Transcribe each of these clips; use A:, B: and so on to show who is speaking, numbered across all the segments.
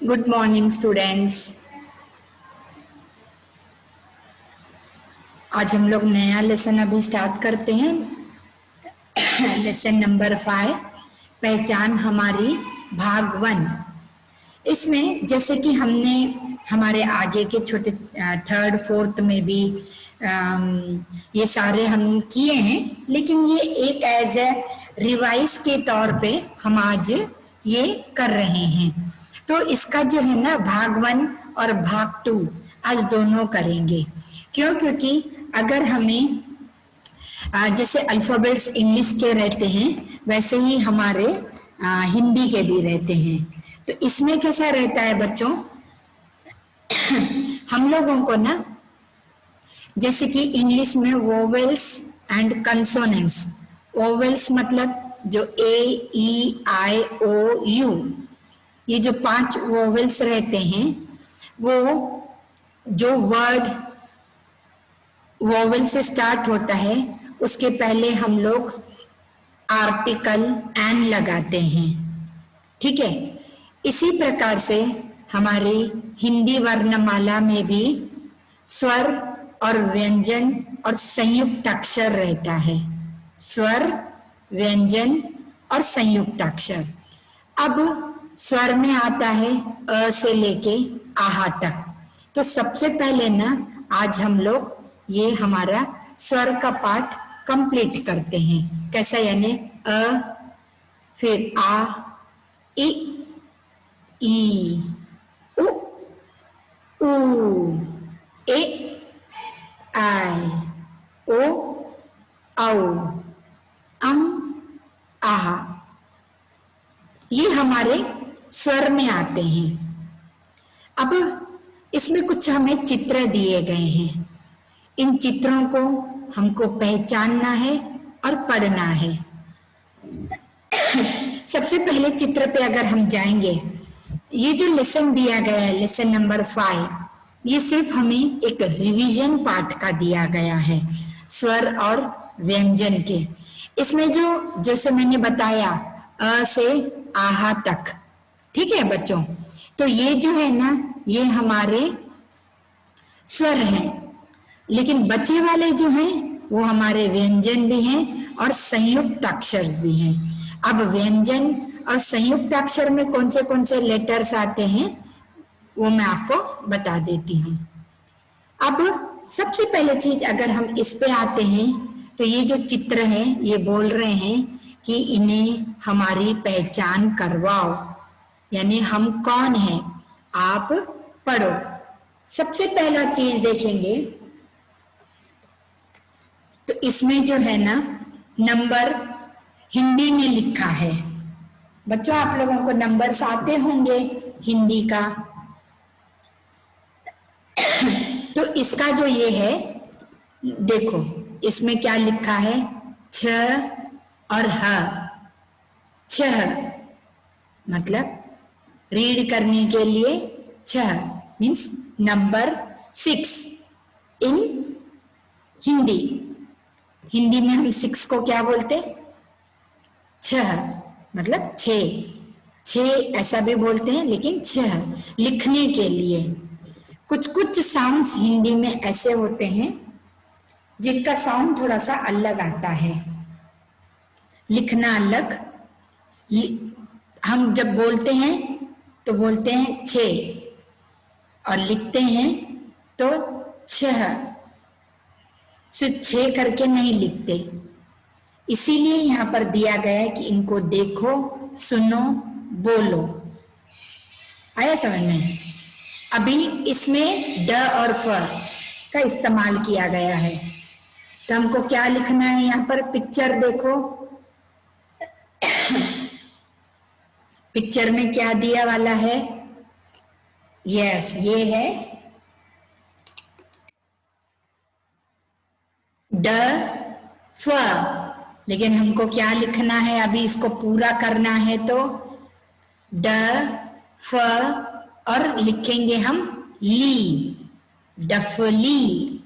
A: Good morning students. आज हम लोग नया लेसन अभी स्टार्ट करते हैं। लेसन नंबर 5, पहचान हमारी, भाग 1। इसमें जैसे कि हमने हमारे आगे के छोटे थर्ड फोर्थ में भी ये सारे हम किए हैं, लेकिन ये एक एज ए रिवाइज के तौर पे हम आज ये कर रहे हैं। तो इसका जो है ना भाग 1 और भाग 2 आज दोनों करेंगे। क्यों? क्योंकि अगर हमें जैसे अल्फाबेट्स इंग्लिश के रहते हैं वैसे ही हमारे हिंदी के भी रहते हैं। तो इसमें कैसा रहता है बच्चों, हम लोगों को ना जैसे कि इंग्लिश में वोवेल्स एंड कंसोनेंट्स। वोवेल्स मतलब जो ए ई आई ओ यू, ये जो 5 वोवेल्स रहते हैं, वो जो वर्ड वोवेल से स्टार्ट होता है उसके पहले हम लोग आर्टिकल एन लगाते हैं। ठीक है, इसी प्रकार से हमारी हिंदी वर्णमाला में भी स्वर और व्यंजन और संयुक्त अक्षर रहता है। स्वर, व्यंजन और संयुक्त अक्षर। अब स्वर में आता है अ से लेके आहा तक। तो सबसे पहले ना आज हम लोग ये हमारा स्वर का पार्ट कंप्लीट करते हैं। कैसा? यानी अ, फिर आ, इ, ई, उ, ए, आई, ओ, औ, अम, आहा। ये हमारे स्वर में आते हैं। अब इसमें कुछ हमें चित्र दिए गए हैं। इन चित्रों को हमको पहचानना है और पढ़ना है। सबसे पहले चित्र पे अगर हम जाएंगे, ये जो लेसन दिया गया है लेसन नंबर 5, ये सिर्फ हमें एक रिवीजन पार्ट का दिया गया है, स्वर और व्यंजन के। इसमें जो जैसे मैंने बताया अ से आहा तक, ठीक है बच्चों, तो ये जो है ना ये हमारे स्वर हैं, लेकिन बचे वाले जो हैं वो हमारे व्यंजन भी हैं और संयुक्त अक्षर भी हैं। अब व्यंजन और संयुक्त अक्षर में कौन से लेटर्स आते हैं वो मैं आपको बता देती हूँ। अब सबसे पहले चीज अगर हम इस पे आते हैं तो ये जो चित्र है ये बोल रहे हैं कि इन्हें हमारी पहचान करवाओ, यानी हम कौन हैं, आप पढ़ो। सबसे पहला चीज देखेंगे तो इसमें जो है ना नंबर हिंदी में लिखा है। बच्चों आप लोगों को नंबर्स आते होंगे हिंदी का। तो इसका जो ये है देखो, इसमें क्या लिखा है, छ और ह। छह मतलब रीड करने के लिए छह मीन्स नंबर 6 इन हिंदी। हिंदी में हम 6 को क्या बोलते? छह मतलब 6 ऐसा भी बोलते हैं, लेकिन छह लिखने के लिए। कुछ साउंड्स हिंदी में ऐसे होते हैं जिनका साउंड थोड़ा सा अलग आता है, लिखना अलग। हम जब बोलते हैं तो बोलते हैं 6 और लिखते हैं तो 6, सिर्फ 6 करके नहीं लिखते। इसीलिए यहाँ पर दिया गया है कि इनको देखो, सुनो, बोलो। आया समझ में? अभी इसमें ड और फ का इस्तेमाल किया गया है। तो हमको क्या लिखना है यहाँ पर? पिक्चर देखो। पिक्चर में क्या दिया वाला है? यस, ये है ड फ, लेकिन हमको क्या लिखना है? अभी इसको पूरा करना है तो ड फ और लिखेंगे हम ली, डफली।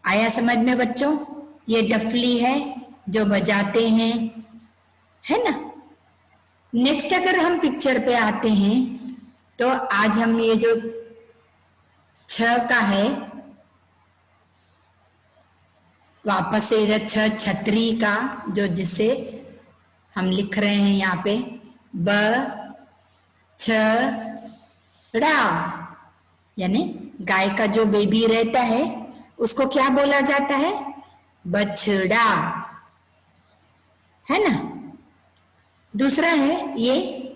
A: आया समझ में बच्चों? ये डफली है जो बजाते हैं, है ना। नेक्स्ट अगर हम पिक्चर पे आते हैं तो आज हम ये जो 6 का है, वापस से इधर 6 छतरी का, जो जिसे हम लिख रहे हैं यहाँ पे ब छ ड़ा, यानी गाय का जो बेबी रहता है उसको क्या बोला जाता है? बछड़ा, है ना। दूसरा है ये,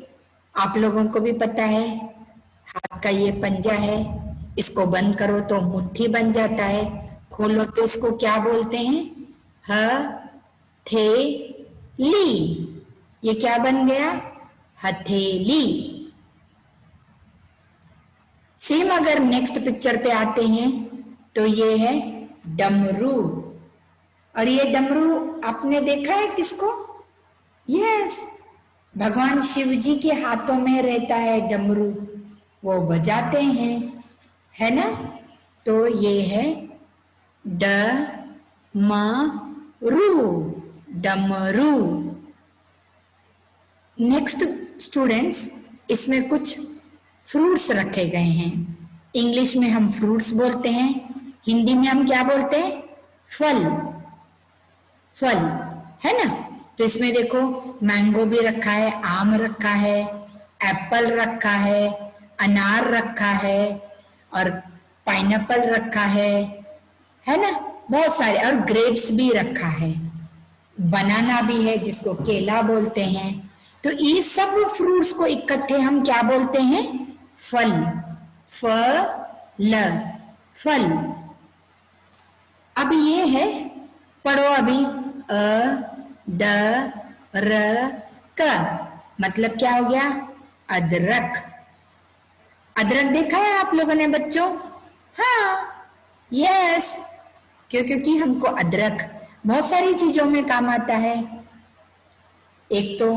A: आप लोगों को भी पता है, हाथ का ये पंजा है, इसको बंद करो तो मुट्ठी बन जाता है, खोलो तो इसको क्या बोलते हैं? हथेली। ये क्या बन गया? हथेली। सेम अगर नेक्स्ट पिक्चर पे आते हैं तो ये है डमरू। और ये डमरू आपने देखा है किसको? यस, भगवान शिव जी के हाथों में रहता है डमरू, वो बजाते हैं, है ना। तो ये है डमरू, डमरू। नेक्स्ट स्टूडेंट्स, इसमें कुछ फ्रूट्स रखे गए हैं। इंग्लिश में हम फ्रूट्स बोलते हैं, हिंदी में हम क्या बोलते हैं? फल, फल, है ना। तो इसमें देखो मैंगो भी रखा है, आम रखा है, एप्पल रखा है, अनार रखा है और पाइनएप्पल रखा है ना, बहुत सारे, और ग्रेप्स भी रखा है, बनाना भी है जिसको केला बोलते हैं। तो ये सब फ्रूट्स को इकट्ठे हम क्या बोलते हैं? फल, फल, फल। अब ये है, पढ़ो अभी, द र क, मतलब क्या हो गया? अदरक। अदरक देखा है आप लोगों ने बच्चों? हाँ, यस, क्योंकि हमको अदरक बहुत सारी चीजों में काम आता है। एक तो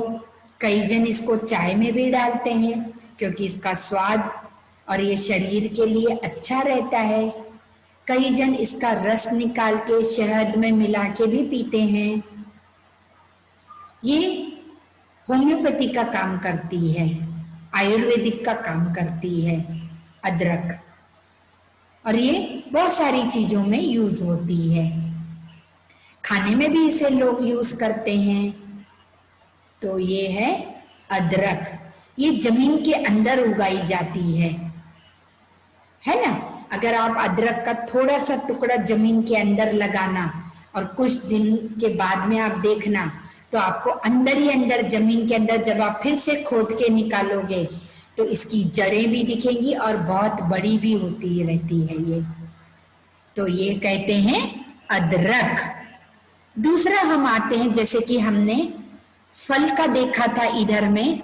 A: कई जन इसको चाय में भी डालते हैं क्योंकि इसका स्वाद और ये शरीर के लिए अच्छा रहता है। कई जन इसका रस निकाल के शहद में मिला के भी पीते हैं। ये होम्योपैथी का काम करती है, आयुर्वेदिक का काम करती है अदरक, और ये बहुत सारी चीजों में यूज होती है। खाने में भी इसे लोग यूज करते हैं। तो ये है अदरक, ये जमीन के अंदर उगाई जाती है ना। अगर आप अदरक का थोड़ा सा टुकड़ा जमीन के अंदर लगाना और कुछ दिन के बाद में आप देखना तो आपको अंदर ही अंदर, जमीन के अंदर, जब आप फिर से खोद के निकालोगे तो इसकी जड़ें भी दिखेंगी और बहुत बड़ी भी होती रहती है ये। तो ये कहते हैं अदरक। दूसरा हम आते हैं, जैसे कि हमने फल का देखा था इधर में,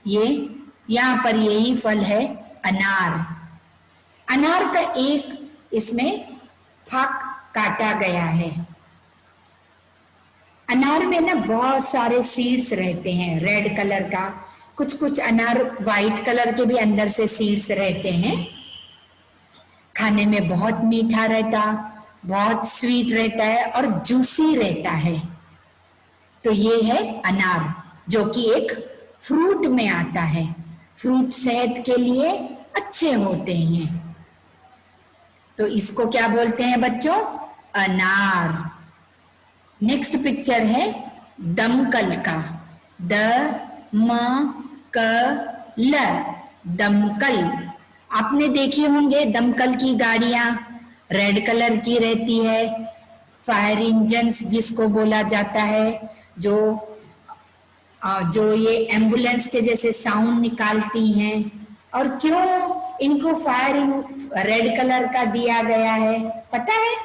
A: ये यहाँ पर यही फल है अनार। अनार का एक इसमें फाक काटा गया है। अनार में ना बहुत सारे सीड्स रहते हैं रेड कलर का, कुछ कुछ अनार वाइट कलर के भी अंदर से सीड्स रहते हैं। खाने में बहुत मीठा रहता, बहुत स्वीट रहता है और जूसी रहता है। तो ये है अनार, जो कि एक फ्रूट में आता है। फ्रूट सेहत के लिए अच्छे होते हैं। तो इसको क्या बोलते हैं बच्चों? अनार। नेक्स्ट पिक्चर है दमकल का, द-म-क-ल, दमकल। आपने देखे होंगे दमकल की गाड़ियां रेड कलर की रहती है, फायर इंजन्स जिसको बोला जाता है, जो ये एम्बुलेंस के जैसे साउंड निकालती हैं। और क्यों इनको फायरिंग रेड कलर का दिया गया है पता है?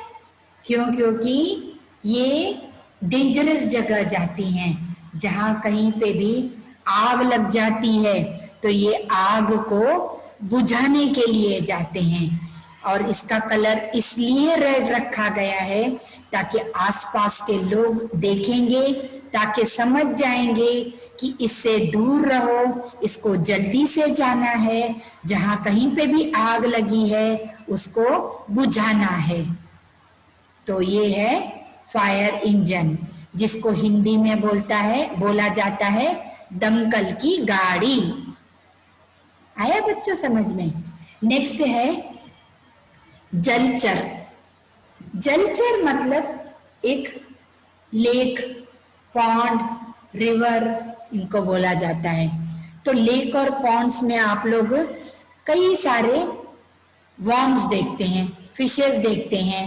A: क्यों? क्योंकि ये डेंजरस जगह जाती हैं, जहां कहीं पे भी आग लग जाती है तो ये आग को बुझाने के लिए जाते हैं। और इसका कलर इसलिए रेड रखा गया है ताकि आसपास के लोग देखेंगे, ताकि समझ जाएंगे कि इससे दूर रहो, इसको जल्दी से जाना है, जहां कहीं पे भी आग लगी है उसको बुझाना है। तो ये है फायर इंजन, जिसको हिंदी में बोला जाता है दमकल की गाड़ी। आया बच्चों समझ में? नेक्स्ट है जलचर। जलचर मतलब एक लेक, पॉन्ड, रिवर, इनको बोला जाता है। तो लेक और पॉन्ड्स में आप लोग कई सारे वर्म्स देखते हैं, फिशेस देखते हैं,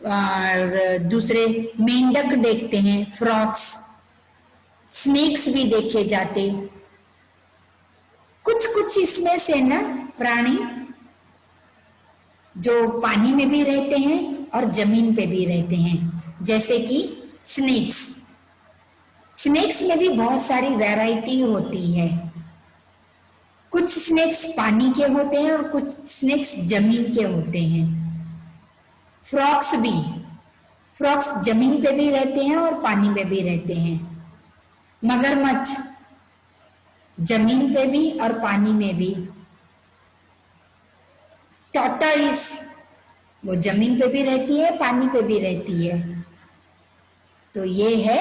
A: और दूसरे मेंढक देखते हैं, फ्रॉक्स, स्नेक्स भी देखे जाते। कुछ कुछ इसमें से ना प्राणी जो पानी में भी रहते हैं और जमीन पे भी रहते हैं, जैसे कि स्नेक्स। स्नेक्स में भी बहुत सारी वैरायटी होती है। कुछ स्नेक्स पानी के होते हैं और कुछ स्नेक्स जमीन के होते हैं। फ्रॉक्स भी, फ्रॉक्स जमीन पे भी रहते हैं और पानी में भी रहते हैं। मगरमच्छ जमीन पे भी और पानी में भी। टॉर्टोइस वो जमीन पे भी रहती है, पानी पे भी रहती है। तो ये है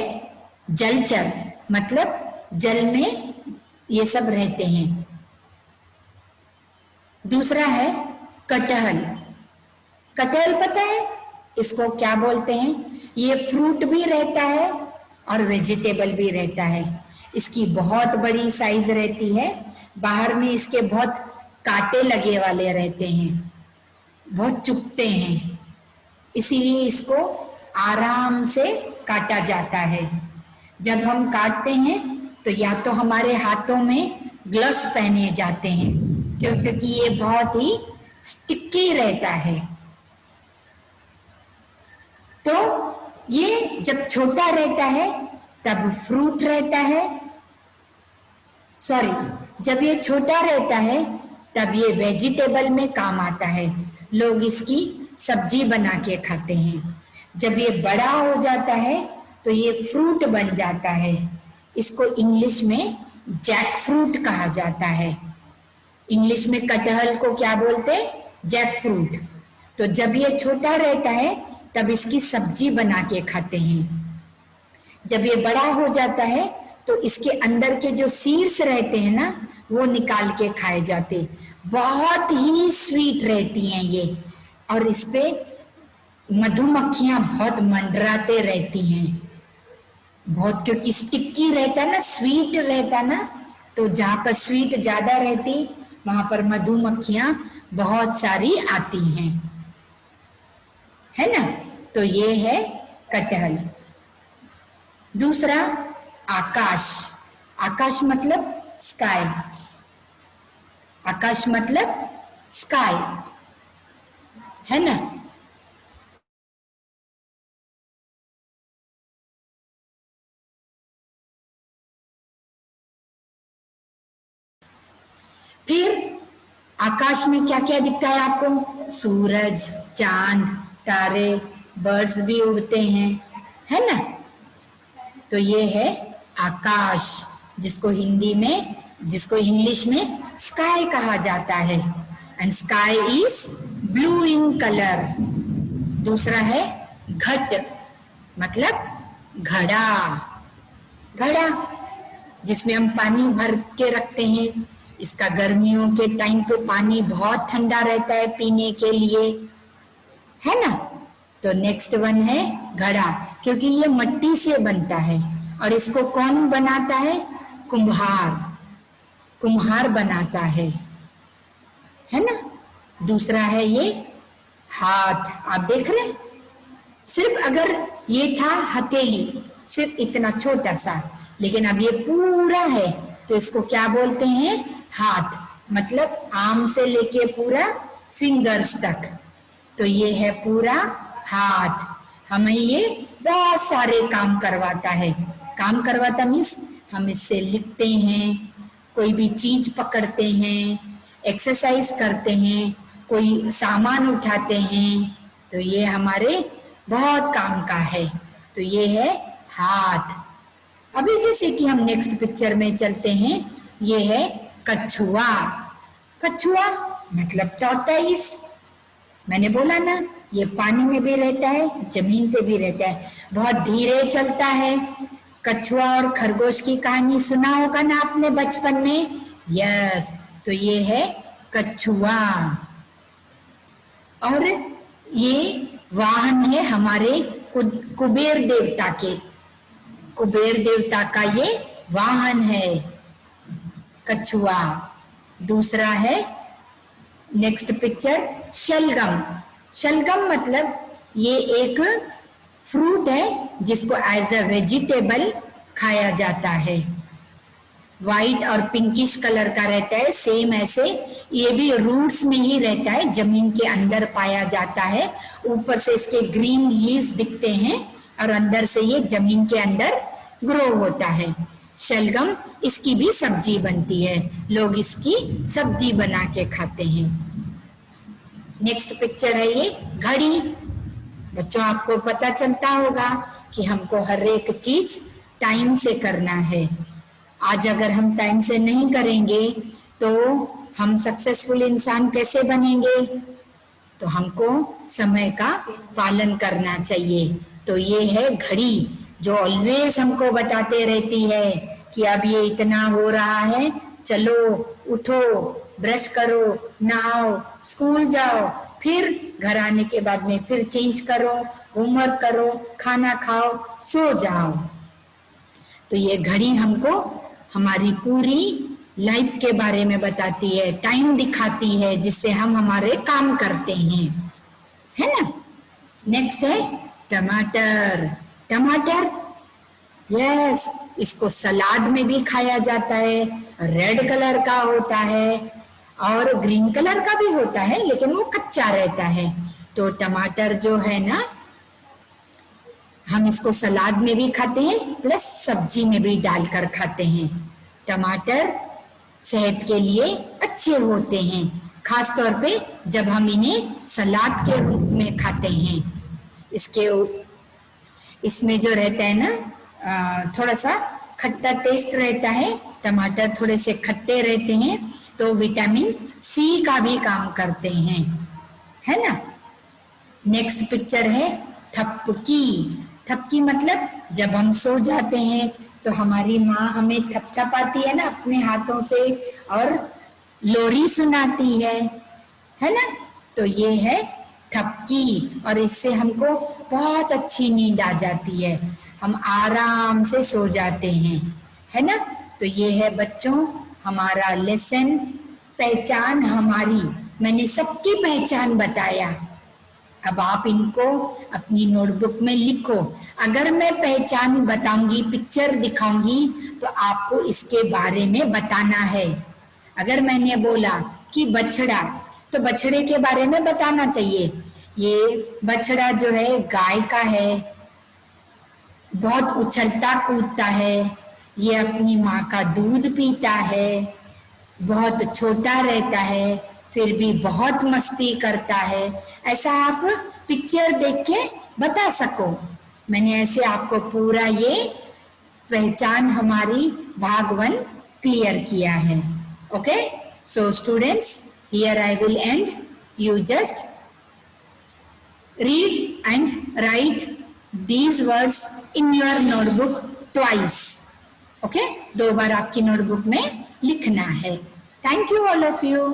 A: जलचर, मतलब जल में ये सब रहते हैं। दूसरा है कटहल। कटहल पता है इसको क्या बोलते हैं? ये फ्रूट भी रहता है और वेजिटेबल भी रहता है। इसकी बहुत बड़ी साइज रहती है, बाहर में इसके बहुत कांटे लगे वाले रहते हैं, बहुत चुभते हैं, इसीलिए इसको आराम से काटा जाता है। जब हम काटते हैं तो या तो हमारे हाथों में ग्लव्स पहने जाते हैं, क्योंकि ये बहुत ही स्टिकी रहता है। तो ये जब छोटा रहता है तब फ्रूट रहता है, सॉरी, जब ये छोटा रहता है तब ये वेजिटेबल में काम आता है, लोग इसकी सब्जी बना के खाते हैं। जब ये बड़ा हो जाता है तो ये फ्रूट बन जाता है। इसको इंग्लिश में जैक फ्रूट कहा जाता है। इंग्लिश में कटहल को क्या बोलते हैं? Jackfruit. तो जब ये छोटा रहता है तब इसकी सब्जी बना के खाते हैं। जब ये बड़ा हो जाता है तो इसके अंदर के जो सीड्स रहते हैं ना, वो निकाल के खाए जाते। बहुत ही स्वीट रहती हैं ये, और इस पे मधुमक्खियां बहुत मंडराते रहती हैं बहुत, क्योंकि स्टिकी रहता ना, स्वीट रहता ना, तो जहां पर स्वीट ज्यादा रहती वहां पर मधुमक्खियां बहुत सारी आती हैं, है ना। तो ये है कटहल। दूसरा आकाश। आकाश मतलब स्काई। आकाश मतलब स्काई, है ना। फिर आकाश में क्या क्या दिखता है आपको? सूरज, चांद, तारे, बर्ड्स भी उड़ते हैं, है ना। तो ये है आकाश, जिसको हिंदी में, जिसको इंग्लिश में स्काई कहा जाता है। And sky is blue in colour. दूसरा है घट, मतलब घड़ा। घड़ा जिसमें हम पानी भर के रखते हैं। इसका गर्मियों के टाइम पे पानी बहुत ठंडा रहता है पीने के लिए, है ना। तो नेक्स्ट वन है घड़ा, क्योंकि ये मिट्टी से बनता है और इसको कौन बनाता है? कुम्हार। कुम्हार बनाता है ना। दूसरा है ये हाथ, आप देख रहे हैं। सिर्फ अगर ये था हथेली, सिर्फ इतना छोटा सा, लेकिन अब ये पूरा है तो इसको क्या बोलते हैं? हाथ, मतलब आर्म से लेके पूरा फिंगर्स तक। तो ये है पूरा हाथ। हमें ये बहुत सारे काम करवाता है। काम करवाता मीन्स हम इससे लिखते हैं, कोई भी चीज पकड़ते हैं, एक्सरसाइज करते हैं, कोई सामान उठाते हैं, तो ये हमारे बहुत काम का है। तो ये है हाथ। अभी जैसे कि हम नेक्स्ट पिक्चर में चलते हैं, ये है कछुआ। कछुआ मतलब टॉर्टोइस। मैंने बोला ना, ये पानी में भी रहता है, जमीन पे भी रहता है, बहुत धीरे चलता है। कछुआ और खरगोश की कहानी सुना होगा ना आपने बचपन में? यस। तो तो ये है कछुआ। और ये वाहन है हमारे कुबेर देवता के, कुबेर देवता का ये वाहन है कछुआ। दूसरा है नेक्स्ट पिक्चर शलगम। शलगम मतलब ये एक फ्रूट है जिसको एज अ वेजिटेबल खाया जाता है। व्हाइट और पिंकिश कलर का रहता है, सेम ऐसे ये भी रूट्स में ही रहता है, जमीन के अंदर पाया जाता है। ऊपर से इसके ग्रीन लीव्स दिखते हैं और अंदर से ये जमीन के अंदर ग्रो होता है। शलगम, इसकी भी सब्जी बनती है, लोग इसकी सब्जी बना के खाते हैं। नेक्स्ट पिक्चर है ये घड़ी। बच्चों आपको पता चलता होगा कि हमको हर एक चीज टाइम से करना है। आज अगर हम टाइम से नहीं करेंगे तो हम सक्सेसफुल इंसान कैसे बनेंगे? तो हमको समय का पालन करना चाहिए। तो ये है घड़ी जो ऑलवेज हमको बताते रहती है कि अब ये इतना हो रहा है, चलो उठो, ब्रश करो, नहाओ, स्कूल जाओ, फिर घर आने के बाद में फिर चेंज करो, होमवर्क करो, खाना खाओ, सो जाओ। तो ये घड़ी हमको हमारी पूरी लाइफ के बारे में बताती है, टाइम दिखाती है, जिससे हम हमारे काम करते हैं, है ना। नेक्स्ट है टमाटर। टमाटर, यस, इसको सलाद में भी खाया जाता है। रेड कलर का होता है और ग्रीन कलर का भी होता है, लेकिन वो कच्चा रहता है। तो टमाटर जो है ना, हम इसको सलाद में भी खाते हैं, प्लस सब्जी में भी डालकर खाते हैं। टमाटर सेहत के लिए अच्छे होते हैं, खास तौर पे जब हम इन्हें सलाद के रूप में खाते हैं। इसमें जो रहता है ना, थोड़ा सा खट्टा टेस्ट रहता है। टमाटर थोड़े से खट्टे रहते हैं, तो विटामिन सी का भी काम करते हैं, है ना। नेक्स्ट पिक्चर है थपकी। थपकी मतलब जब हम सो जाते हैं तो हमारी माँ हमें थपथपाती है ना अपने हाथों से और लोरी सुनाती है ना। तो ये है थपकी और इससे हमको बहुत अच्छी नींद आ जाती है, हम आराम से सो जाते हैं, है ना। तो ये है बच्चों हमारा लेसन, पहचान हमारी। मैंने सबकी पहचान बताया, अब आप इनको अपनी नोटबुक में लिखो। अगर मैं पहचान बताऊंगी, पिक्चर दिखाऊंगी, तो आपको इसके बारे में बताना है। अगर मैंने बोला कि बछड़ा, तो बछड़े के बारे में बताना चाहिए। ये बछड़ा जो है गाय का है, बहुत उछलता कूदता है, ये अपनी माँ का दूध पीता है, बहुत छोटा रहता है, फिर भी बहुत मस्ती करता है। ऐसा आप पिक्चर देख के बता सको। मैंने ऐसे आपको पूरा ये पहचान हमारी भाग 1 क्लियर किया है। Okay, so students, here I will and. You just read and write these words in your notebook twice. Okay, 2 बार आपकी नोटबुक में लिखना है। Thank you all of you.